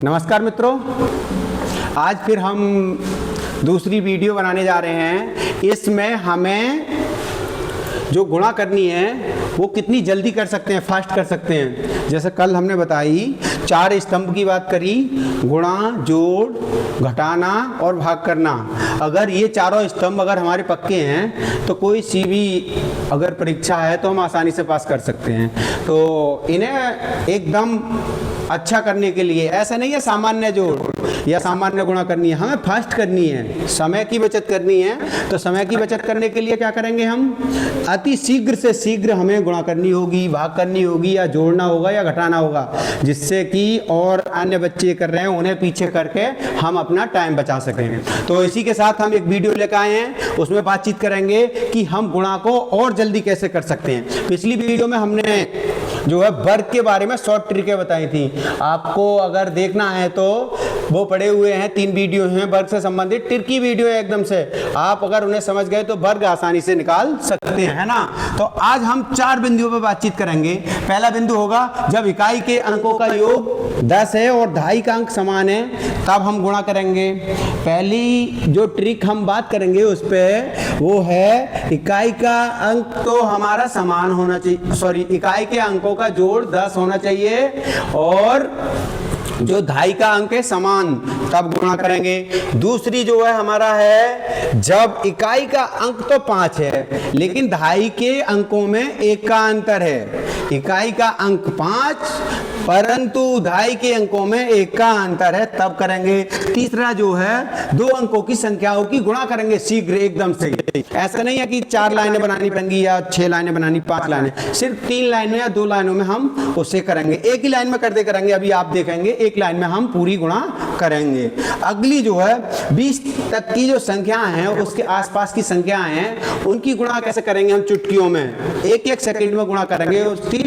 नमस्कार मित्रों, आज फिर हम दूसरी वीडियो बनाने जा रहे हैं। इसमें हमें जो गुणा करनी है वो कितनी जल्दी कर सकते हैं, फास्ट कर सकते हैं। जैसे कल हमने बताई 4 स्तंभ की बात करी, गुणा, जोड़, घटाना और भाग करना। अगर ये चारों स्तंभ अगर हमारे पक्के हैं तो कोई सी भी अगर परीक्षा है तो हम आसानी से पास कर सकते हैं। तो इन्हें एकदम अच्छा करने के लिए ऐसा नहीं है सामान्य जोड़ या सामान्य गुणा करनी है, हमें फास्ट करनी है, समय की बचत करनी है। तो समय की बचत करने के लिए क्या करेंगे, हम अति शीघ्र से शीघ्र हमें गुणा करनी होगी, भाग करनी होगी, या जोड़ना होगा या घटाना होगा, जिससे कि और अन्य बच्चे कर रहे हैं उन्हें पीछे करके हम अपना टाइम बचा सकें। तो इसी के साथ हम एक वीडियो लेकर आए हैं, उसमें बातचीत करेंगे कि हम गुणा को और जल्दी कैसे कर सकते हैं। पिछली वीडियो में हमने जो है वर्ग के बारे में शॉर्ट ट्रिकें बताई थी। आपको अगर देखना है तो वो पड़े हुए हैं, 3 वीडियो हैं वर्ग से संबंधित, ट्रिकी वीडियो है एकदम से। आप अगर उन्हें समझ गए तो वर्ग आसानी से निकाल सकते हैं, है ना। तो आज हम 4 बिंदुओं पर बातचीत करेंगे। पहला बिंदु होगा जब इकाई के अंकों का योग 10 है और दहाई का अंक समान है, तब हम गुणा करेंगे। पहली जो ट्रिक हम बात करेंगे उस पर वो है इकाई का अंक तो हमारा समान होना चाहिए, सॉरी, इकाई के अंकों का जोड़ 10 होना चाहिए और जो दहाई का अंक है समान, तब गुणा करेंगे। दूसरी जो है हमारा है जब इकाई का अंक तो 5 है लेकिन दहाई के अंकों में 1 का अंतर है। इकाई का अंक 5 परंतु दहाई के अंकों में 1 का अंतर है, तब करेंगे। तीसरा जो है 2 अंकों की संख्याओं की गुणा करेंगे शीघ्र एकदम से। ऐसा नहीं है कि 4 लाइनें बनानी पड़ेंगी या 6 लाइनें बनानी, 5 लाइनें, सिर्फ 3 लाइनों या 2 लाइनों में हम उसे करेंगे। एक ही लाइन में करते करेंगे, अभी आप देखेंगे एक लाइन में हम पूरी गुणा करेंगे। अगली जो है 20 तक की जो संख्याएं हैं, उसके आसपास की संख्याएं हैं, उनकी गुणा कैसे करेंगे हम चुटकियों में, 1-1 सेकंड में गुणा करेंगे, उसकी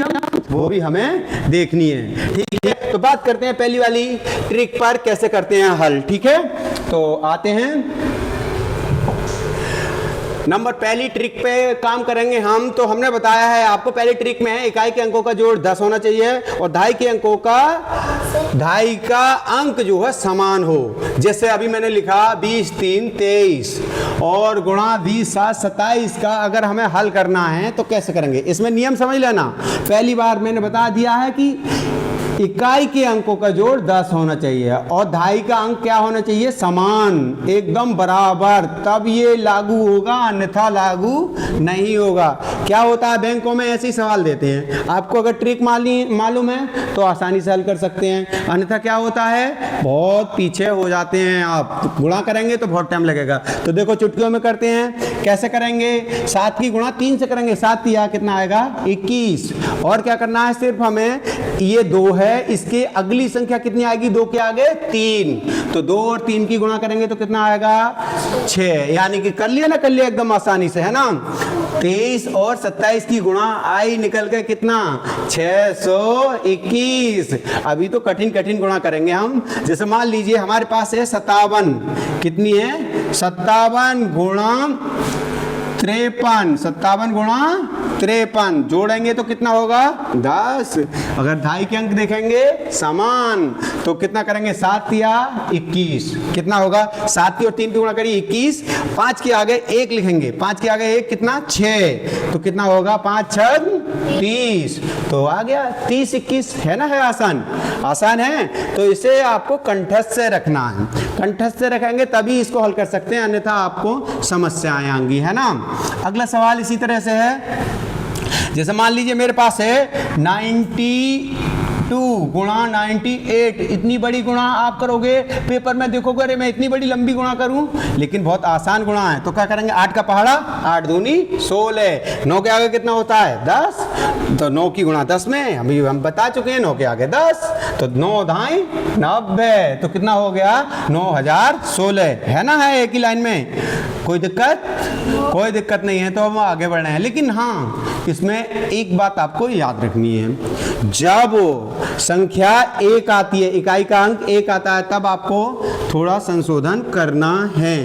वो भी हमें देखनी है। ठीक है, तो बात करते हैं पहली वाली ट्रिक पर, कैसे करते हैं हल। ठीक है, तो आते हैं पहली ट्रिक पे काम करेंगे हम। तो हमने बताया है आपको, पहली ट्रिक में है इकाई के अंकों का जोड़ 10 होना चाहिए और दहाई के अंकों का, दहाई का अंक जो है समान हो। जैसे अभी मैंने लिखा 20 3 23 और गुणा 20 7 27 का अगर हमें हल करना है तो कैसे करेंगे। इसमें नियम समझ लेना। पहली बार मैंने बता दिया है कि इकाई के अंकों का जोड़ 10 होना चाहिए और दहाई का अंक क्या होना चाहिए, समान, एकदम बराबर, तब ये लागू होगा, अन्यथा लागू नहीं होगा। क्या होता है बैंकों में ऐसे ही सवाल देते हैं, आपको अगर ट्रिक मालूम है तो आसानी से हल कर सकते हैं, अन्यथा क्या होता है बहुत पीछे हो जाते हैं। आप गुणा करेंगे तो बहुत टाइम लगेगा। तो देखो चुटकियों में करते हैं, कैसे करेंगे। 7 की गुणा 3 से करेंगे, 7 या कितना आएगा 21, और क्या करना है, सिर्फ हमें ये 2 है, इसके अगली संख्या कितनी आएगी, 2 के आगे 3, तो 2 और 3 की गुणा करेंगे तो कितना आएगा 6, यानी कि कर लिया ना, कर लिया एकदम आसानी से, है ना। 23 और 27 की गुणा आई निकल के कितना 621। अभी तो कठिन कठिन गुणा करेंगे हम। जैसे मान लीजिए हमारे पास है 57, कितनी है 57 गुणा 53, 57 गुणा 53, जोड़ेंगे तो कितना होगा 10। अगर दहाई के अंक देखेंगे समान तो कितना करेंगे 7 या 21, कितना होगा 7 की और 3 की गुणा करिए 21, 5 के आगे 1 लिखेंगे, 5 के आगे 1 कितना 6, तो कितना होगा 5 6 30, तो आ गया 30 21, है ना। है आसान, आसान है। तो इसे आपको कंठस्थ से रखना है, कंठस्थ से रखेंगे तभी इसको हल कर सकते हैं, अन्यथा आपको समस्याएं आएंगी, है ना। अगला सवाल इसी तरह से है, जैसे मान लीजिए मेरे पास है 92 गुणा 98, इतनी बड़ी गुणा आप करोगे पेपर में देखोगे, अरे मैं इतनी बड़ी लंबी गुणा करूं, लेकिन बहुत आसान गुणा है। तो क्या करेंगे, 8 का पहाड़ा 8 दूनी 16, 9 के आगे कितना होता है 10, तो 9 की गुणा 10 में अभी हम बता चुके हैं, 9 के आगे 10, तो 9 दाई 90, तो कितना हो गया 9016, है ना। है एक ही लाइन में, कोई दिक्कत, कोई दिक्कत नहीं है। तो हम आगे बढ़ रहे हैं, लेकिन हाँ इसमें एक बात आपको याद रखनी है, जब संख्या 1 आती है, इकाई का अंक 1 आता है, तब आपको थोड़ा संशोधन करना है।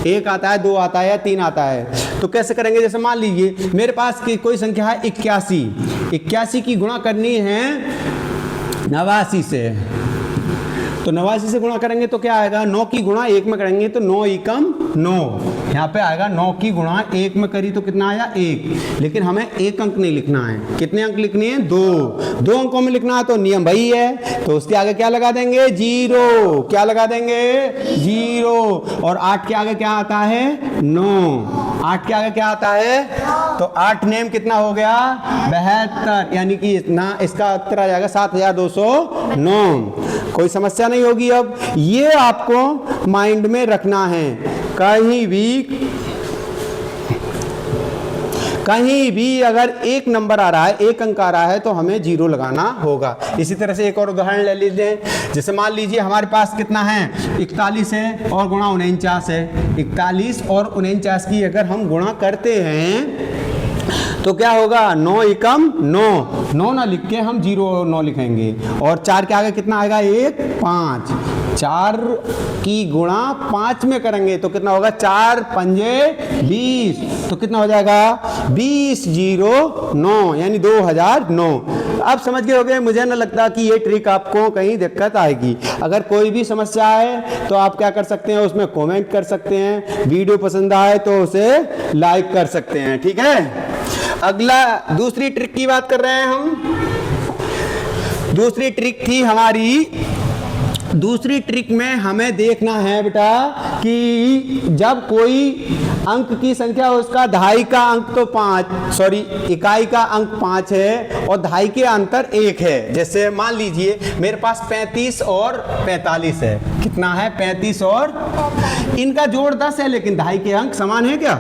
1 आता है, 2 आता है या 3 आता है, तो कैसे करेंगे। जैसे मान लीजिए मेरे पास कोई संख्या है 81 की गुणा करनी है 89 से, तो 89 से गुणा करेंगे तो क्या आएगा, 9 की गुणा 1 में करेंगे तो 9 एकम 9, यहाँ पे आएगा 9 की गुणा 1 में करी तो कितना आया 1, लेकिन हमें एक अंक नहीं लिखना है, कितने अंक लिखने हैं 2 अंकों में लिखना है, तो नियम वही है, तो उसके आगे क्या लगा देंगे 0, क्या लगा देंगे 0, और 8 के आगे क्या आता है 9, 8 के आगे क्या आता है, तो 8 नेम कितना हो गया 72, यानी कि इतना इसका उत्तर आ जाएगा 7209। कोई समस्या नहीं होगी। अब ये आपको माइंड में रखना है, कहीं भी अगर एक नंबर आ रहा है, एक अंक आ रहा है तो हमें 0 लगाना होगा। इसी तरह से एक और उदाहरण ले लीजिए, जैसे मान लीजिए हमारे पास कितना है 41 है और गुणा 49 है, 41 और 49 की अगर हम गुणा करते हैं तो क्या होगा 9 एकम 9 ना लिख के हम 0 लिखेंगे, और 4 के आगे कितना आएगा 1 5, 4 की गुणा 5 में करेंगे तो कितना होगा 4 पंजे 20, तो कितना हो जाएगा 2009 यानी 2009। अब समझ गए होंगे, मुझे ना लगता कि ये ट्रिक आपको कहीं दिक्कत आएगी। अगर कोई भी समस्या है तो आप क्या कर सकते हैं, उसमें कमेंट कर सकते हैं, वीडियो पसंद आए तो उसे लाइक कर सकते हैं, ठीक है। अगला दूसरी ट्रिक की बात कर रहे हैं हम। दूसरी ट्रिक थी हमारी, दूसरी ट्रिक में हमें देखना है बेटा कि जब कोई अंक की संख्या उसका दहाई का अंक तो 5 इकाई का अंक 5 है और दहाई के अंतर 1 है। जैसे मान लीजिए मेरे पास 35 और 45 है, कितना है 35 और इनका जोड़ 10 है, लेकिन दहाई के अंक समान है क्या,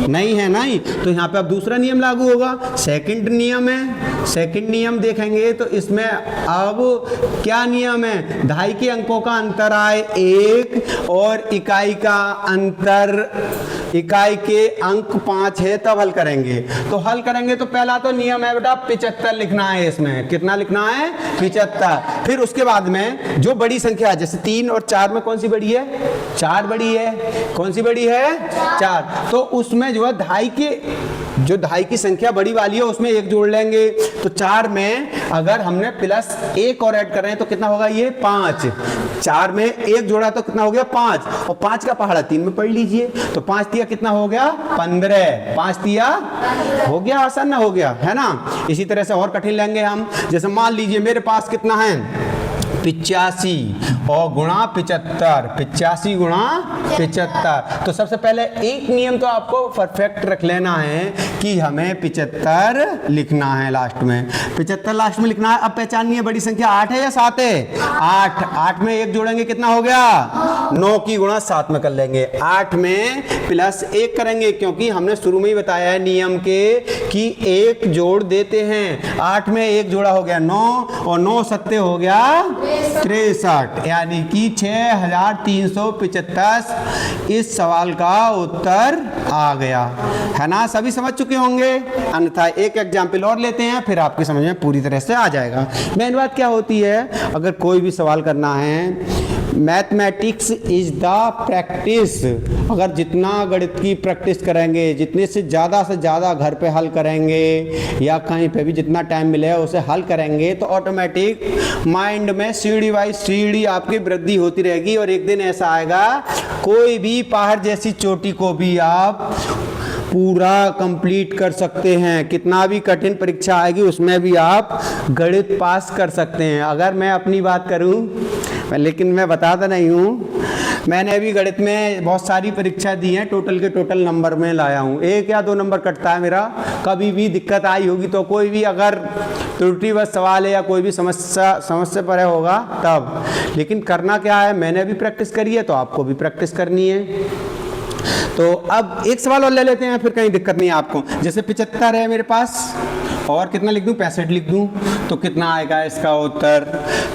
नहीं है, नहीं, तो यहाँ पे अब दूसरा नियम लागू होगा, सेकंड नियम है। सेकंड नियम देखेंगे तो इसमें अब क्या नियम है, दहाई के अंकों का अंतर आए 1 और इकाई का अंतर, इकाई के अंक 5 है, तब हल करेंगे। तो हल करेंगे तो पहला तो नियम है बेटा 75 लिखना है, इसमें कितना लिखना है 75। फिर उसके बाद में जो बड़ी संख्या है, जैसे 3 और 4 में कौन सी बड़ी है, 4 बड़ी है, कौन सी बड़ी है 4, तो उसमें जो है दहाई की संख्या बड़ी वाली है उसमें 1 जोड़ लेंगे, तो 4 में अगर हमने प्लस 1 और ऐड कर रहे हैं तो कितना होगा ये 5, 4 में 1 जोड़ा तो कितना हो गया 5, और 5 का पहाड़ा 3 में पढ़ लीजिए, तो 5 तिया कितना हो गया 15, 5 तिया हो गया, आसान ना हो गया है ना। इसी तरह से और कठिन लेंगे हम, जैसे मान लीजिए मेरे पास कितना है 85 और गुणा 75, 85 गुणा 75, तो सबसे पहले एक नियम तो आपको परफेक्ट रख लेना है कि हमें 75 लिखना है लास्ट में, 75 लास्ट में लिखना है। अब पहचानिए बड़ी संख्या 8 है या 7 है, 8 में 1 जोड़ेंगे कितना हो गया 9 की गुणा 7 में कर लेंगे, 8 में प्लस 1 करेंगे, क्योंकि हमने शुरू में ही बताया है नियम के कि 1 जोड़ देते हैं, 8 में 1 जोड़ा हो गया 9 और 9 सत्ते हो गया 63, यानी कि 6375 इस सवाल का उत्तर आ गया है ना। सभी समझ चुके होंगे, अन्यथा एक एग्जाम्पल और लेते हैं फिर आपकी समझ में पूरी तरह से आ जाएगा। मेन बात क्या होती है, अगर कोई भी सवाल करना है, मैथमेटिक्स इज द प्रैक्टिस, अगर जितना गणित की प्रैक्टिस करेंगे, जितने से ज़्यादा घर पे हल करेंगे या कहीं पे भी जितना टाइम मिले उसे हल करेंगे, तो ऑटोमेटिक माइंड में सीढ़ी बाई सीढ़ी आपकी वृद्धि होती रहेगी, और एक दिन ऐसा आएगा कोई भी पहाड़ जैसी चोटी को भी आप पूरा कंप्लीट कर सकते हैं, कितना भी कठिन परीक्षा आएगी उसमें भी आप गणित पास कर सकते हैं। अगर मैं अपनी बात करूं, लेकिन मैं बताता नहीं हूँ, मैंने भी गणित में बहुत सारी परीक्षा दी हैं, टोटल के टोटल नंबर में लाया हूँ, 1 या 2 नंबर कटता है मेरा। कभी भी दिक्कत आई होगी तो कोई भी अगर त्रुटिवश सवाल है या कोई भी समस्या पर होगा तब, लेकिन करना क्या है, मैंने भी प्रैक्टिस करी है तो आपको भी प्रैक्टिस करनी है। तो अब एक सवाल और ले लेते हैं, फिर कहीं दिक्कत नहीं है आपको। जैसे 75 है मेरे पास और कितना लिख दूं 65 लिख दूं तो कितना आएगा इसका उत्तर,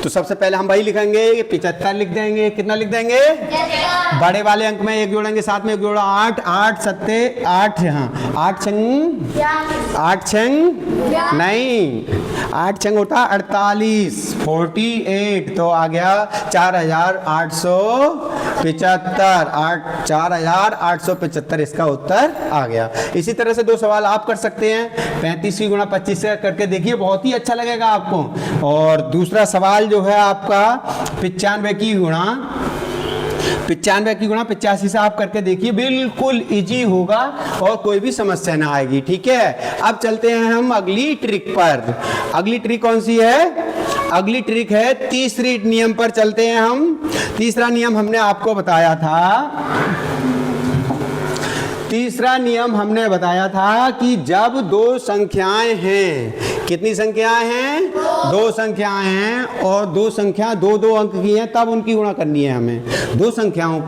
तो सबसे पहले हम वही लिखेंगे 75 लिख देंगे, कितना लिख देंगे बड़े वाले अंक में 1 जोड़ेंगे, साथ में 1 जोड़ा 8, 8 सत्ते 8, हाँ 8 छंग नहीं 8 छंग होता 48, 48, तो आ गया 4875, 4875 इसका उत्तर आ गया। इसी तरह से 2 सवाल आप कर सकते हैं, 35 की गुणा 25 से करके देखिए, बहुत ही अच्छा लगेगा आपको। और दूसरा सवाल जो है आपका 95 की गुणा 85 से आप करके देखिए, बिल्कुल इजी होगा और कोई भी समस्या ना आएगी। ठीक है, अब चलते हैं हम अगली ट्रिक पर। अगली ट्रिक कौन सी है? अगली ट्रिक है तीसरी नियम पर चलते हैं हम। तीसरा नियम हमने आपको बताया था, तीसरा नियम हमने बताया था कि जब दो संख्याएं हैं, कितनी संख्याएं हैं? दो संख्याएं हैं और दो संख्या दो दो अंक की हैं, तब उनकी गुणा करनी है हमें। दो संख्याएं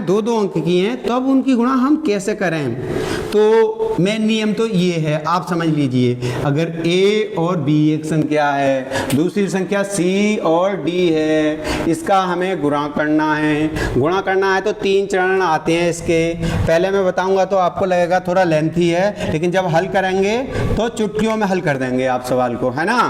दो दो अंक की हैं, तब उनकी गुणा हम कैसे करें? तो मेन नियम तो ये है, आप समझ लीजिए। अगर a और b एक संख्या है, दूसरी संख्या c और d है, इसका हमें गुणा करना है। गुणा करना है तो 3 चरण आते हैं इसके। पहले मैं बताऊंगा तो आपको लगेगा थोड़ा लेंथी है, लेकिन जब हल करेंगे तो चुटकियों में हल कर देंगे आप सवाल को, है ना?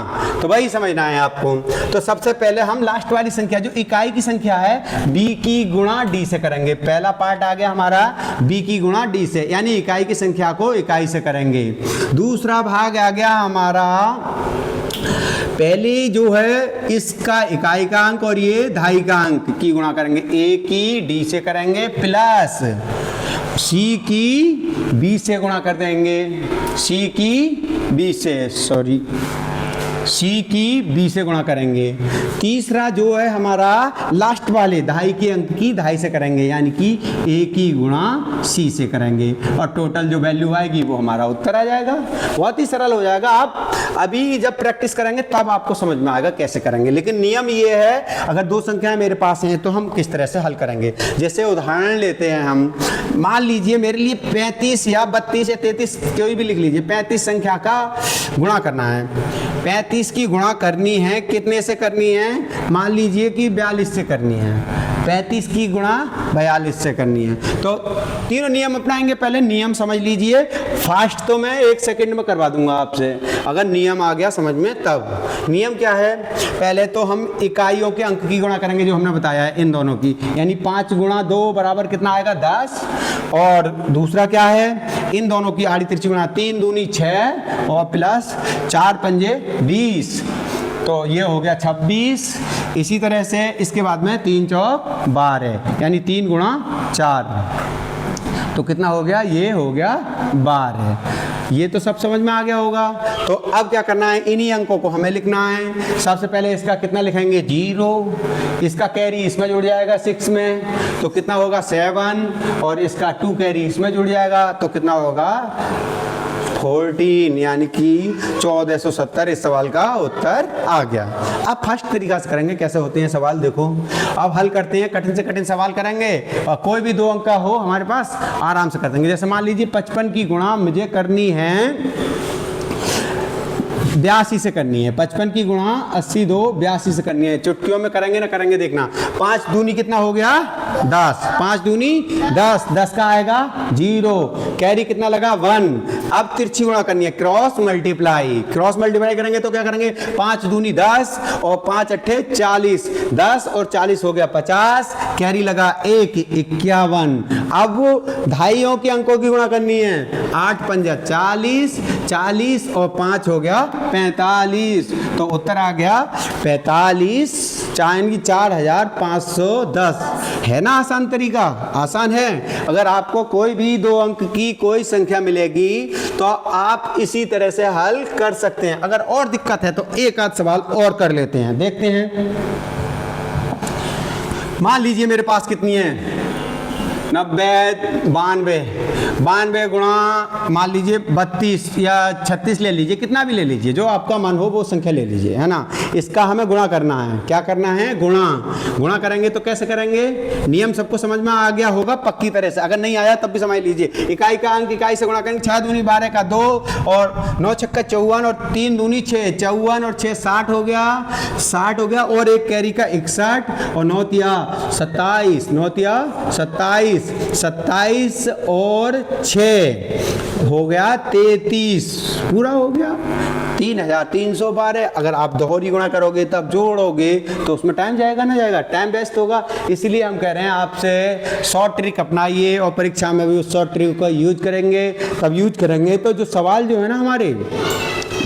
तो वही समझना है आपको। तो सबसे पहले हम लास्ट वाली संख्या जो इकाई की संख्या है b की गुणा d से करेंगे। पहला पार्ट आ गया हमारा b की गुणा d से, यानी इकाई की संख्या को इकाई से करेंगे। दूसरा भाग आ गया हमारा, पहली जो है इसका इकाई का अंक और ये दहाई का अंक की गुणा करेंगे। a की d से करेंगे प्लस c की b से गुणा कर देंगे। c की b से गुणा करेंगे। तीसरा जो है हमारा लास्ट वाले दहाई के अंक की दहाई से करेंगे, यानी कि a की गुणा c से करेंगे और टोटल जो वैल्यू आएगी वो हमारा उत्तर आ जाएगा। बहुत ही सरल हो जाएगा। आप अभी जब प्रैक्टिस करेंगे तब आपको समझ में आएगा कैसे करेंगे। लेकिन नियम ये है, अगर दो संख्याएं मेरे पास हैं तो हम किस तरह से हल करेंगे। जैसे उदाहरण लेते हैं हम, मान लीजिए मेरे लिए 35 या 32 या 33 कोई भी लिख लीजिए, 35 संख्या का गुणा करना है। 35 की गुणा करनी है, कितने से करनी है? मान लीजिए कि 42 से करनी है। 35 की गुणा 42 से करनी है। तो तीनों नियम अपनाएंगे। पहले नियम समझ लीजिए, फास्ट तो मैं 1 सेकंड में करवा दूंगा आपसे, अगर नियम आ गया समझ में तब। नियम क्या है? पहले तो हम इकाइयों के अंक की गुणा करेंगे जो हमने बताया है, इन दोनों की, यानी 5 गुणा 2 बराबर कितना आएगा? 10। और दूसरा क्या है? इन दोनों की आड़ी तिरछी गुणा, 3 दूनी 6 और प्लस 4 पंजे 20, तो ये हो गया 26। इसी तरह से इसके बाद में 3 चौक 12, यानी 3 गुणा 4, तो कितना हो गया? ये हो गया 12। ये तो सब समझ में आ गया होगा। तो अब क्या करना है? इन्हीं अंकों को हमें लिखना है। सबसे पहले इसका कितना लिखेंगे? 0। इसका कैरी इसमें जुड़ जाएगा 6 में, तो कितना होगा? 7। और इसका 2 कैरी इसमें जुड़ जाएगा, तो कितना होगा? 14, यानी कि 1470। इस सवाल का उत्तर आ गया। अब फर्स्ट तरीका से करेंगे, कैसे होते हैं सवाल देखो। अब हल करते हैं, कठिन से कठिन सवाल करेंगे और कोई भी 2 अंक का हो हमारे पास, आराम से कर देंगे। जैसे मान लीजिए 55 की गुणा मुझे करनी है 82 से करनी है। 55 की गुणा 82 से करनी है। चुटकियों में करेंगे ना करेंगे, देखना। 5 दूनी कितना हो गया? 10। 5 दूनी 10, 10 का आएगा 0, कैरी कितना लगा? 1। अब तिरछी गुणा करनी है, क्रॉस मल्टीप्लाई करेंगे तो क्या करेंगे? 5 दूनी 10 और 5 अट्ठे 40, 10 और 40 हो गया 50, कैरी लगा 1, 51। अब दहाइयों के अंकों की गुणा करनी है, 8 पंजा 40, 40 और 5 हो गया 45, तो उत्तर आ गया 45, 4510। है ना आसान तरीका? आसान है। अगर आपको कोई भी 2 अंक की कोई संख्या मिलेगी तो आप इसी तरह से हल कर सकते हैं। अगर और दिक्कत है तो एक आध सवाल और कर लेते हैं, देखते हैं। मान लीजिए मेरे पास कितनी है? 90, 92 गुणा मान लीजिए 32 या 36 ले लीजिए, कितना भी ले लीजिए, जो आपका मन हो वो संख्या ले लीजिए, है ना। इसका हमें गुणा करना है। क्या करना है? गुणा करेंगे तो कैसे करेंगे? नियम सबको समझ में आ गया होगा पक्की तरह से। अगर नहीं आया तब भी समझ लीजिए। इकाई का अंक इकाई से गुणा करेंगे। 6 दूनी 12 का 2 और 9 छक्का 54 और 3 दूनी 6, 54 और 6 60 हो गया, 60 हो गया, और एक कैरी का 61 और 9 तिया 27, 9 तिया 27। 27, 27 और 6 हो गया 33, पूरा हो गया 3312। अगर आप दोहरी गुणा करोगे तब जोड़ोगे तो उसमें टाइम जाएगा ना जाएगा, टाइम वेस्ट होगा। इसलिए हम कह रहे हैं आपसे शॉर्ट ट्रिक अपनाइए और परीक्षा में भी उस शॉर्ट ट्रिक का यूज करेंगे। तब यूज करेंगे तो जो सवाल जो है ना हमारे,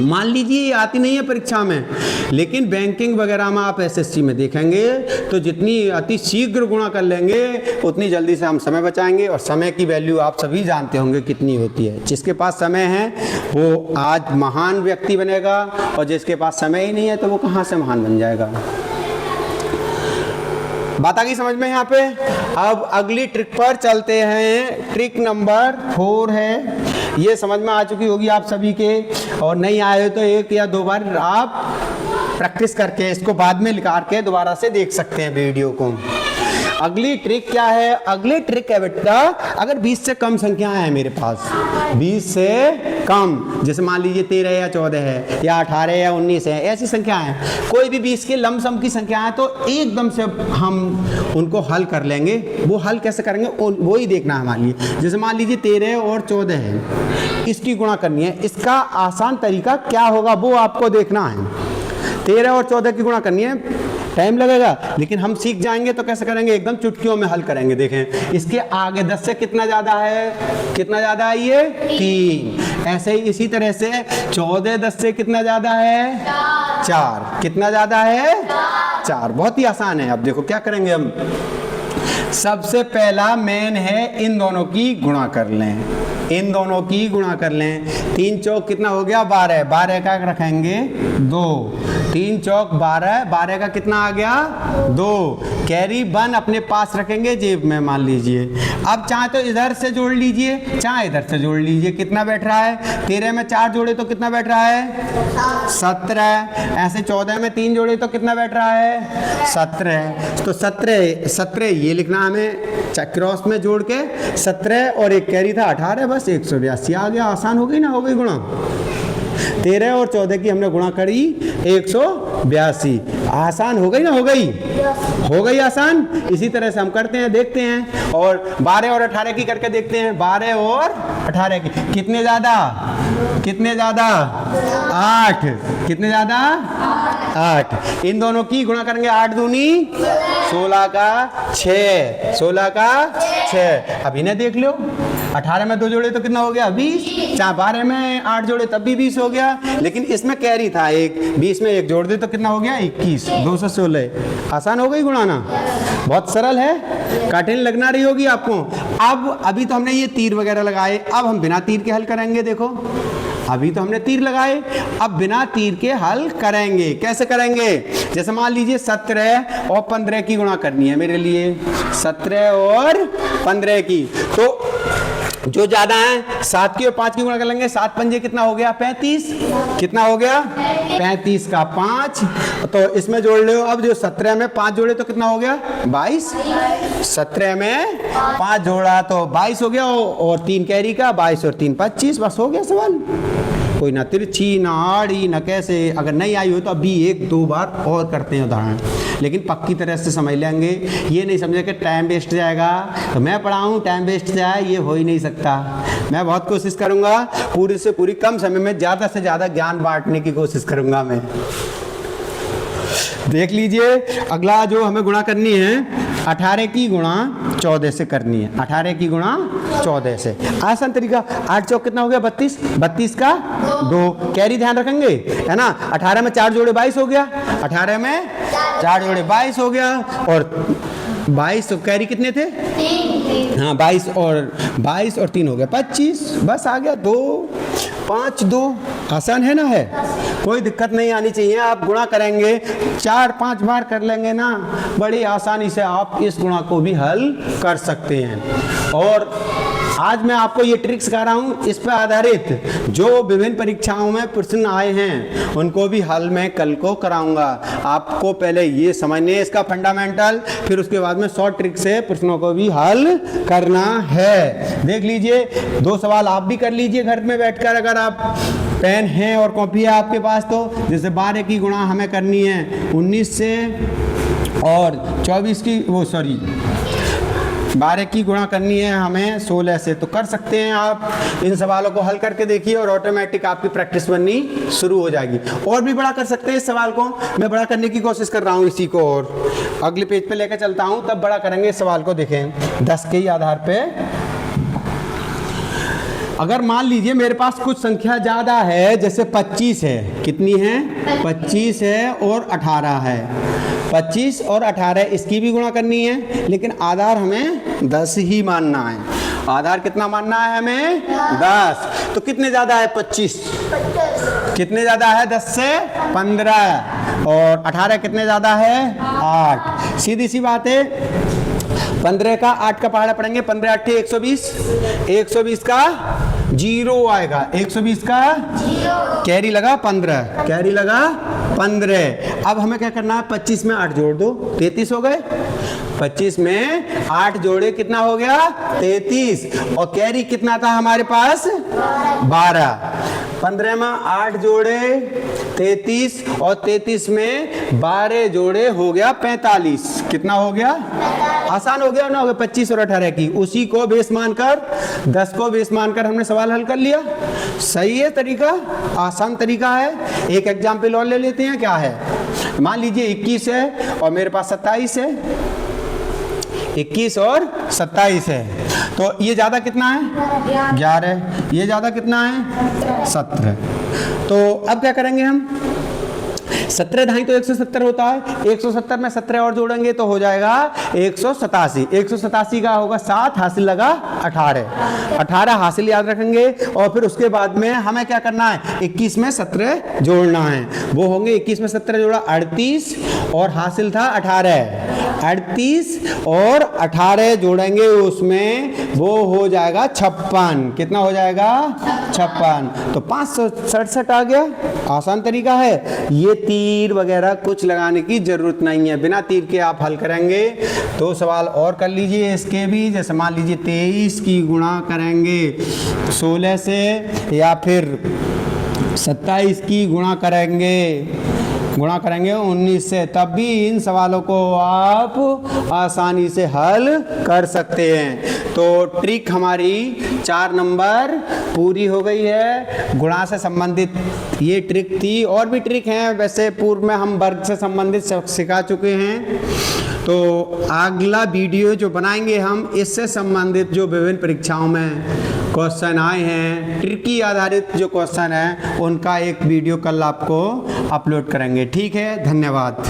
मान लीजिए ये आती नहीं है परीक्षा में, लेकिन बैंकिंग वगैरह में आप एसएससी में देखेंगे तो जितनी अति शीघ्र गुणा कर लेंगे उतनी जल्दी से हम समय बचाएंगे। और समय की वैल्यू आप सभी जानते होंगे कितनी होती है। जिसके पास समय है वो आज महान व्यक्ति बनेगा, और जिसके पास समय ही नहीं है तो वो कहाँ से महान बन जाएगा। बात आ गई समझ में यहाँ पे। अब अगली ट्रिक पर चलते हैं। ट्रिक नंबर 4 है, ये समझ में आ चुकी होगी आप सभी के, और नहीं आए तो 1 या 2 बार आप प्रैक्टिस करके इसको बाद में निकाल के दोबारा से देख सकते हैं वीडियो को। अगली ट्रिक क्या है? अगली ट्रिक है बेटा, अगर 20 से कम संख्याएं हैं मेरे पास, 20 से कम, जैसे मान लीजिए 13 या 14 है या 18 या 19 है, ऐसी संख्याएं हैं, कोई भी 20 के लमसम की संख्या है, तो एकदम से हम उनको हल कर लेंगे। वो हल कैसे करेंगे वो ही देखना है हमारे लिए। जैसे मान लीजिए 13 और 14 है, इसकी गुणा करनी है, इसका आसान तरीका क्या होगा वो आपको देखना है। 13 और 14 की गुणा करनी है, टाइम लगेगा, लेकिन हम सीख जाएंगे तो कैसे करेंगे, एकदम चुटकियों में हल करेंगे। देखें इसके आगे 10 से कितना ज्यादा है, कितना ज्यादा है ये 3। ऐसे ही इसी तरह से 14 10 से कितना ज्यादा है 4। कितना ज्यादा है 4। बहुत ही आसान है। अब देखो क्या करेंगे हम, सबसे पहला मेन है इन दोनों की गुणा कर लें, इन दोनों की गुणा कर लें। 3 चौक कितना हो गया 12, 12 का रखेंगे 2, 3 चौक 12, 12 का कितना आ गया 2, कैरी 1 अपने पास रखेंगे जेब में मान लीजिए। अब चाहे तो इधर से जोड़ लीजिए, चाहे इधर से जोड़ लीजिए। कितना बैठ रहा है 13 में 4 जोड़े तो कितना बैठ रहा है 17। ऐसे 14 में 3 जोड़े तो कितना बैठ रहा है 17। तो 17 ये लिखना हमें क्रॉस में जोड़ के, 17 और एक कैरी था 18, बस 182 आ गया। आसान हो गई ना, हो गई गुणा। 13 और 14 की हमने गुणा करी 182, आसान हो गई ना, हो गई, हो गई आसान। इसी तरह से हम करते हैं, देखते हैं, और 12 और 18 की करके देखते हैं। 12 और 18 की कितने ज्यादा, कितने ज्यादा 8, कितने ज्यादा 8। इन दोनों की गुणा करेंगे, 8 दूनी 16 का 6, 16 का 6। अब इन्हें देख लो, 18 में 2 जोड़े तो कितना हो गया 20, चाहे 12 में 8 जोड़े तब भी 20 हो गया, लेकिन इसमें कैरी था एक, 20 में 1 जोड़ दे तो कितना हो गया 21, 216। आसान हो गई गुणाना, बहुत सरल है, कठिन लगना रही होगी आपको। अब अभी तो हमने ये तीर वगैरह लगाए, अब हम बिना तीर के हल करेंगे। देखो अभी तो हमने तीर लगाए, अब बिना तीर के हल करेंगे। कैसे करेंगे, जैसे मान लीजिए 17 और 15 की गुणा करनी है मेरे लिए, 17 और 15 की, तो जो ज्यादा है 7 की और 5 की गुणा कर लेंगे। 7 पंजे कितना हो गया 35, कितना हो गया 35 का 5, तो इसमें जोड़ लो। अब जो 17 में 5 जोड़े तो कितना हो गया 22, 17 में 5 जोड़ा तो 22 हो गया, और 3 कैरी का 22 और 3 25, बस हो गया सवाल। कोई ना तिरछी ना आड़ी ना कैसे, अगर नहीं आई हो तो अभी 1-2 बार और करते हैं उदाहरण, लेकिन पक्की तरह से समझ लेंगे। ये नहीं समझे कि टाइम वेस्ट जाएगा, तो मैं पढ़ाऊँ टाइम वेस्ट जाए, ये हो ही नहीं सकता। मैं बहुत कोशिश करूँगा, पूरी से पूरी कम समय में ज़्यादा से ज़्यादा ज्ञान बांटने की कोशिश करूँगा मैं। देख लीजिए अगला जो हमें गुणा करनी है, 18 की गुणा 14 से करनी है। 18 की गुणा 14 से आसान तरीका, 8 चौक कितना हो गया 32, 32 का 2, कैरी ध्यान रखेंगे है ना। 18 में 4 जोड़े 22 हो गया, 18 में 4 जोड़े 22 हो गया, और 22 तो कैरी कितने थे 3, हाँ 22 और 3 हो गया 25, बस आ गया 2 5 2। आसान है ना, है कोई दिक्कत नहीं आनी चाहिए। आप गुणा करेंगे 4-5 बार कर लेंगे ना, बड़ी आसानी से आप इस गुणा को भी हल कर सकते हैं। और आज मैं आपको ये ट्रिक्स सिखा रहा हूँ, इस पर आधारित जो विभिन्न परीक्षाओं में प्रश्न आए हैं उनको भी हल मैं कल को कराऊंगा। आपको पहले ये समझने है इसका फंडामेंटल, फिर उसके बाद में शॉर्ट ट्रिक से प्रश्नों को भी हल करना है। देख लीजिए 2 सवाल आप भी कर लीजिए घर में बैठकर, अगर आप पेन है और कॉपी है आपके पास तो। जैसे 12 की गुणा हमें करनी है 19 से, और 24 की 12 की गुणा करनी है हमें 16 से, तो कर सकते हैं आप। इन सवालों को हल करके देखिए और ऑटोमेटिक आपकी प्रैक्टिस बननी शुरू हो जाएगी। और भी बड़ा कर सकते हैं इस सवाल को, मैं बड़ा करने की कोशिश कर रहा हूँ इसी को, और अगले पेज पे लेकर चलता हूँ, तब बड़ा करेंगे इस सवाल को। देखें 10 के ही आधार पे, अगर मान लीजिए मेरे पास कुछ संख्या ज़्यादा है, जैसे 25 है, कितनी है 25 है और 18 है, 25 और 18 इसकी भी गुणा करनी है, लेकिन आधार हमें 10 ही मानना है। आधार कितना मानना है हमें 10। तो कितने ज़्यादा है 25, कितने ज़्यादा है 10 से 15, और 18 कितने ज़्यादा है 8। सीधी सी बात है, 15 का 8 का पहाड़ा पढ़ेंगे, 15 8 120, 120 का 0 आएगा, 120 का कैरी लगा 15, कैरी लगा 15। अब हमें क्या करना है, 25 में 8 जोड़ दो, 33 हो गए। 25 में 8 जोड़े कितना हो गया 33, और कैरी कितना था हमारे पास 12। 15 में 8 जोड़े 33, और 33 में 12 जोड़े हो गया 45। कितना हो गया, आसान हो गया ना, हो गया 25 और 18 की, उसी को बेस मानकर 10 को बेस मानकर हमने सवाल हल कर लिया। सही है तरीका, आसान तरीका है। एक एग्जाम्पल और ले लेते हैं, क्या है, मान लीजिए 21 है और मेरे पास 27 है, 21 और 27 है, तो ये ज़्यादा कितना है 11, ये ज़्यादा कितना है 17। तो अब क्या करेंगे हम, 17 ढाई तो 170 होता है, 170 में 17 और जोड़ेंगे तो हो जाएगा 187। 187 का होगा 7, हासिल लगा 18, 18 हासिल याद रखेंगे। और फिर उसके बाद में हमें क्या करना है, 21 में 17 जोड़ना है, वो होंगे 21 में 17 जोड़ा 38, और हासिल था 18, 38 और 18 जोड़ेंगे उसमें, वो हो जाएगा 56। कितना हो जाएगा 56, तो 567 आ गया। आसान तरीका है, ये तीर वगैरह कुछ लगाने की जरूरत नहीं है, बिना तीर के आप हल करेंगे। तो सवाल और कर लीजिए इसके भी, जैसे मान लीजिए 23 की गुणा करेंगे 16 से, या फिर 27 की गुणा करेंगे 19 से, तब भी इन सवालों को आप आसानी से हल कर सकते हैं। तो ट्रिक हमारी 4 नंबर पूरी हो गई है। गुणा से संबंधित ये ट्रिक थी, और भी ट्रिक हैं वैसे पूर्व में हम वर्ग से संबंधित सिखा चुके हैं। तो अगला वीडियो जो बनाएंगे हम, इससे संबंधित जो विभिन्न परीक्षाओं में क्वेश्चन आए हैं, ट्रिकी आधारित जो क्वेश्चन है, उनका एक वीडियो कल आपको अपलोड करेंगे। ठीक है, धन्यवाद।